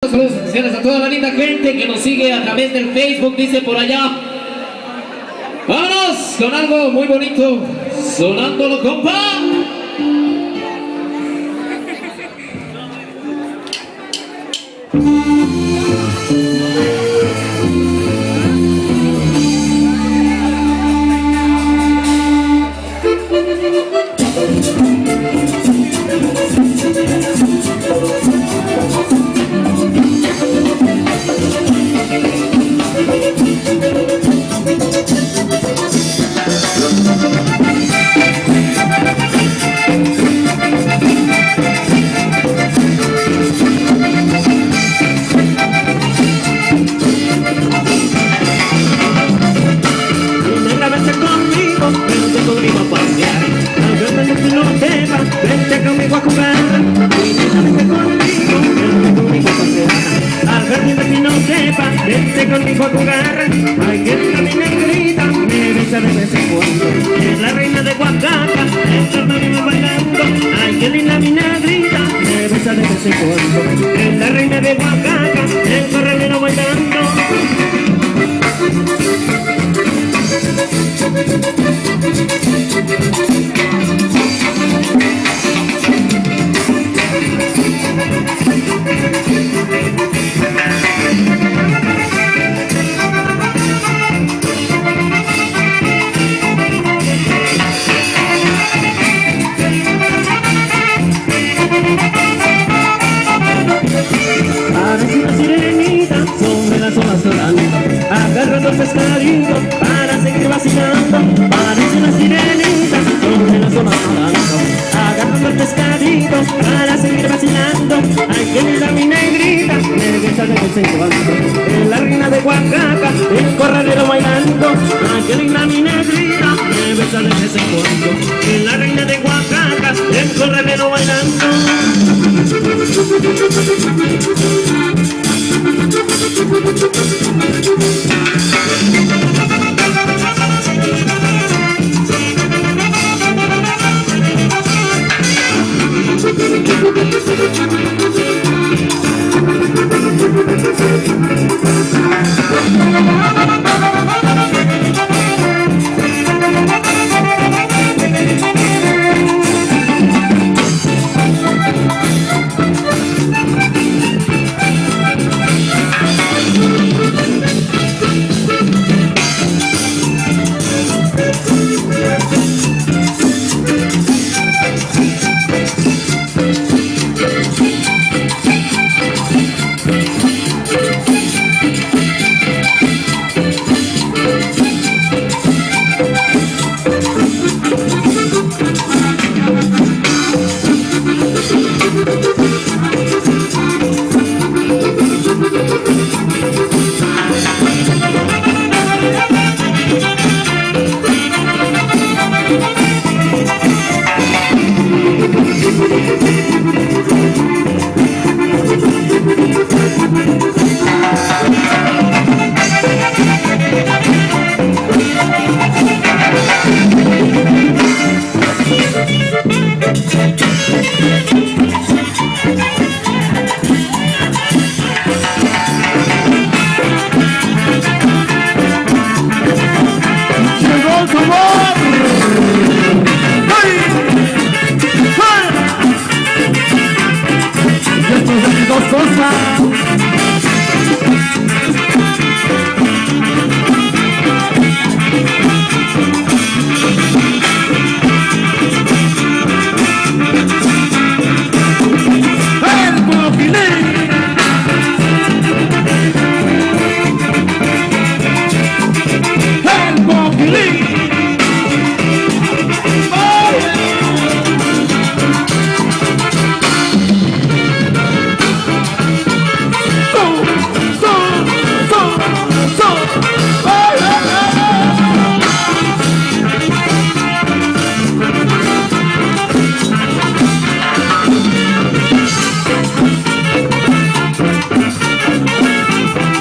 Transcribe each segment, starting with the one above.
Saludos especiales a toda la linda gente que nos sigue a través del Facebook, dice por allá. Vámonos con algo muy bonito, sonándolo, compa. Vente conmigo a jugar, vente conmigo a pasear. Al jardín de que no sepa, vente conmigo a jugar. Ay, que linda mi negrita, me besa de vez en cuando. Es la reina de Oaxaca, está también bailando. Ay, que linda mi negrita, me besa de vez en cuando. Es la reina de Oaxaca, el corralero bailando. Parece una sirenita sobre las olas dorando, agarrando el pescadito para seguir vacilando. Parece una sirenita sobre las olas dorando, agarrando el pescadito para seguir vacilando. Ay, que linda mi negrita, me besa de vez en cuando. Es la reina de Oaxaca, el corralero bailando. Ay, que linda mi negrita, me besa de vez en cuando. Es la reina de Oaxaca, el corralero bailando.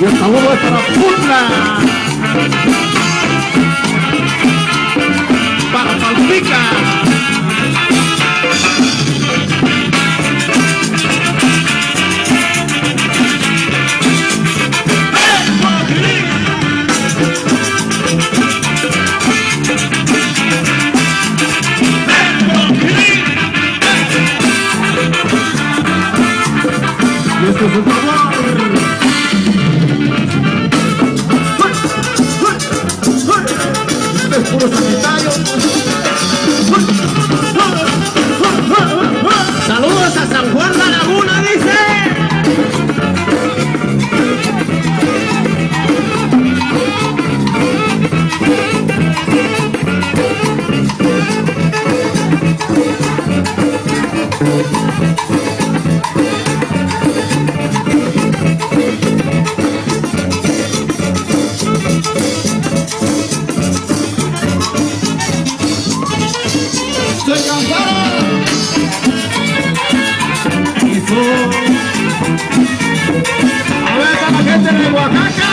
Y el saludo es para Putla, para Palpica. Este es puro sanitario. Saludos a San Juan La Laguna, dice. ¡Se cansaron! A ver, está la gente de Oaxaca.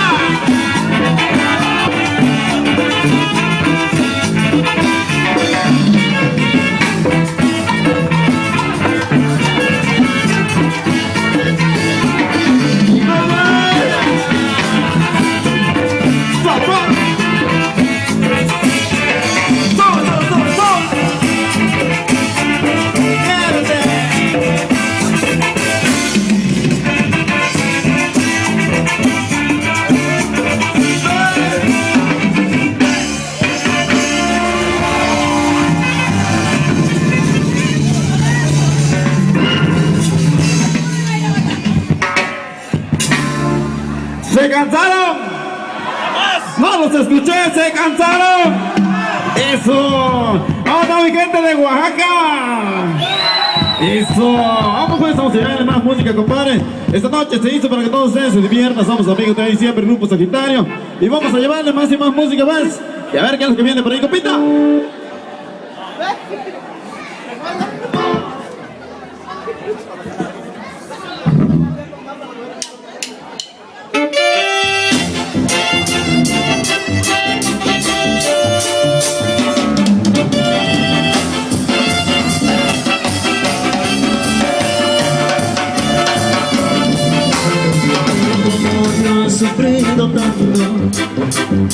¡Se cansaron! ¡No los escuché! ¡Se cansaron! ¡Eso! ¡Ahora mi gente de Oaxaca! ¡Eso! Vamos pues, vamos a llevarle más música, compadre. Esta noche se hizo para que todos ustedes se diviertan. Somos amigos de diciembre, Grupo Sagitario. Y vamos a llevarle más y más música más. Y a ver qué es lo que viene por ahí, compita. He sufrido tanto,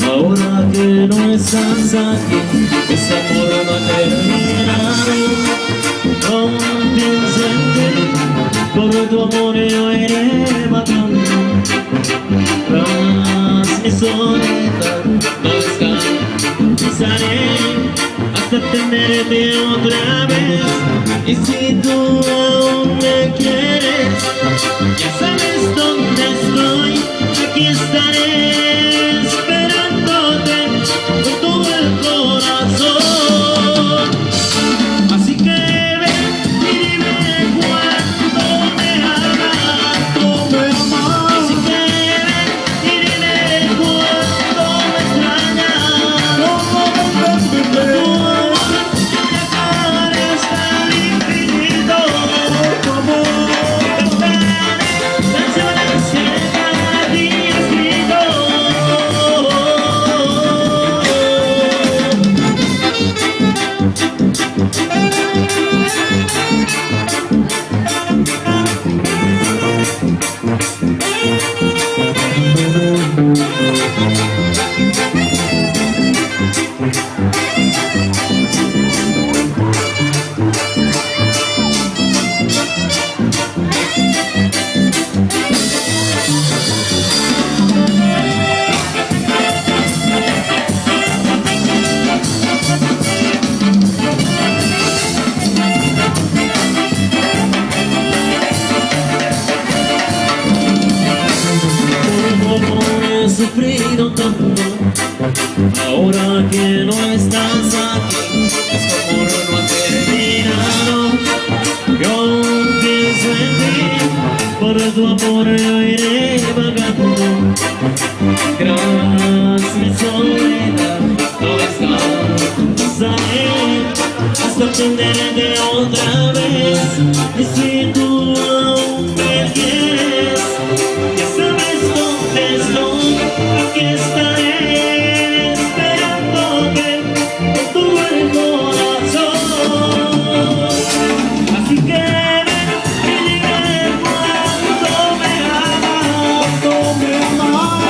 ahora que no estás aquí, ese amor no ha terminado. Aún pienso en ti, por tu amor yo iré matando. Tras mi soledad no descansaré hasta tenerte otra vez. Y si tú aún me quieres, ya sabes dónde estoy. Aquí estaré esperándote con todo el corazón. Así que ven y dime cuánto me amas. Así que ven y dime cuánto me extrañas. Tu amor viajaré hasta el infinito. Tu amor cantaré canciones que para ti he escrito. He sufrido tanto, ahora que no estás aquí, este amor no ha terminado. Yo pienso en ti, por tu amor yo iré vagando. Tras mi soledad no descansaré hasta tenerte otra vez. Y si tú aún me quieres, ya sabes dónde estoy. Aquí estaré esperándote con todo el corazón. Así que ven y dime cuánto me amas.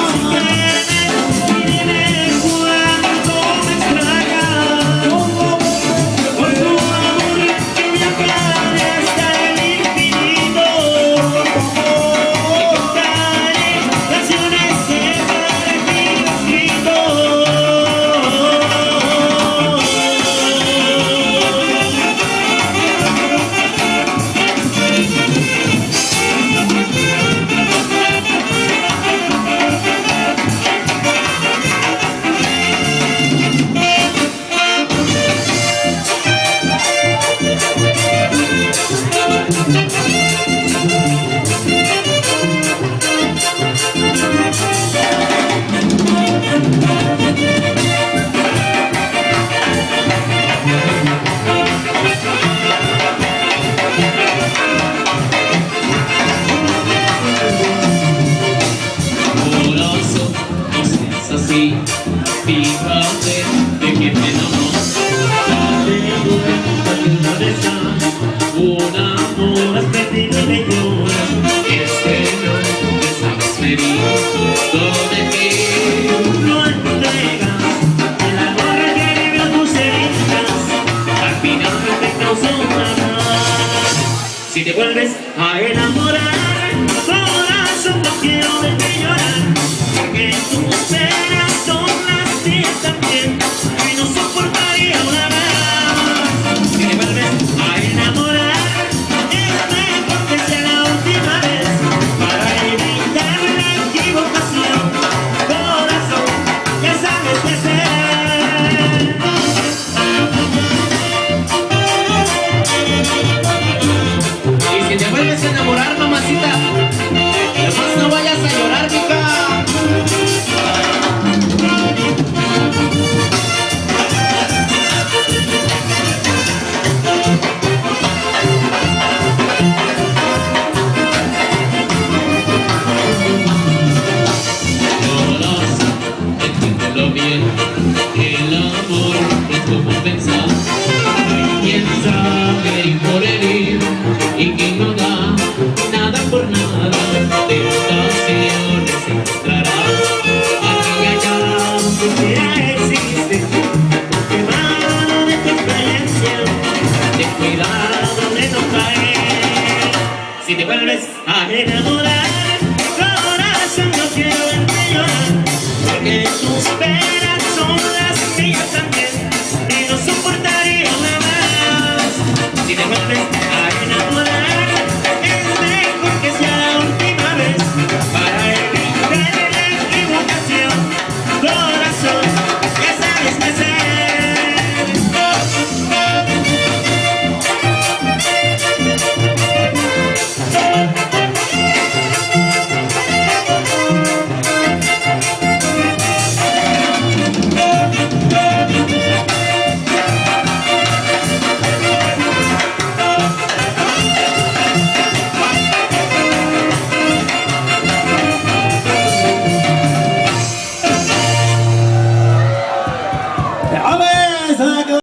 Así que ven y dime cuánto me extrañas. Por tu amor que viajaré hasta el infinito. me vi, donde